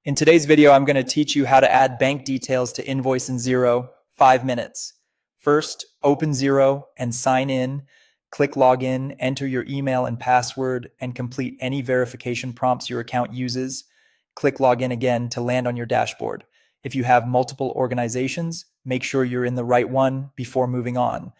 In today's video, I'm going to teach you how to add bank details to Invoice in Xero, 5 minutes. First, open Xero and sign in. Click Login, enter your email and password, and complete any verification prompts your account uses. Click Login again to land on your dashboard. If you have multiple organizations, make sure you're in the right one before moving on.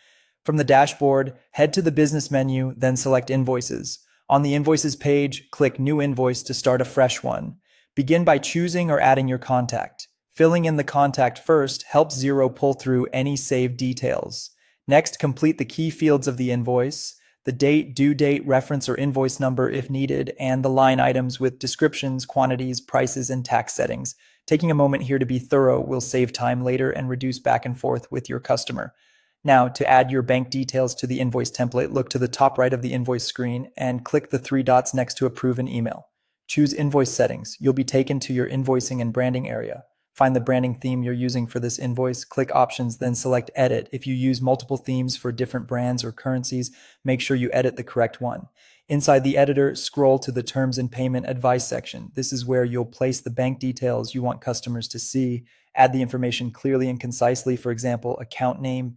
From the dashboard, head to the business menu, then select Invoices. On the Invoices page, click New Invoice to start a fresh one. Begin by choosing or adding your contact. Filling in the contact first helps Xero pull through any saved details. Next, complete the key fields of the invoice, the date, due date, reference or invoice number if needed, and the line items with descriptions, quantities, prices, and tax settings. Taking a moment here to be thorough will save time later and reduce back and forth with your customer. Now, to add your bank details to the invoice template, look to the top right of the invoice screen and click the 3 dots next to Approve an Email. Choose Invoice Settings. You'll be taken to your invoicing and branding area. Find the branding theme you're using for this invoice, click Options, then select Edit. If you use multiple themes for different brands or currencies, make sure you edit the correct one. Inside the editor, scroll to the Terms and Payment Advice section. This is where you'll place the bank details you want customers to see. Add the information clearly and concisely, for example, account name,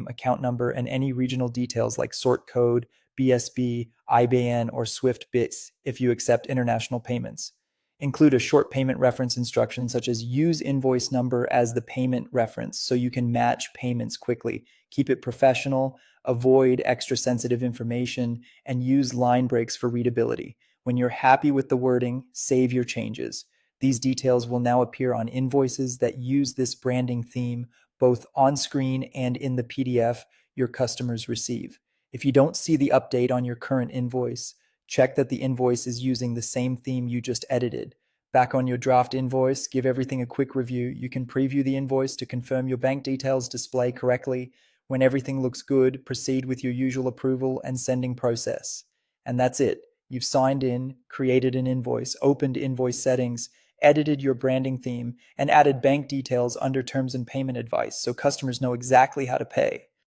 account number, and any regional details like sort code, BSB, IBAN, or SWIFT bits if you accept international payments. Include a short payment reference instruction such as use invoice number as the payment reference so you can match payments quickly. Keep it professional, avoid extra sensitive information, and use line breaks for readability. When you're happy with the wording, save your changes. These details will now appear on invoices that use this branding theme, both on screen and in the PDF your customers receive. If you don't see the update on your current invoice, check that the invoice is using the same theme you just edited. Back on your draft invoice, give everything a quick review. You can preview the invoice to confirm your bank details display correctly. When everything looks good, proceed with your usual approval and sending process. And that's it. You've signed in, created an invoice, opened invoice settings, edited your branding theme, and added bank details under terms and payment advice so customers know exactly how to pay.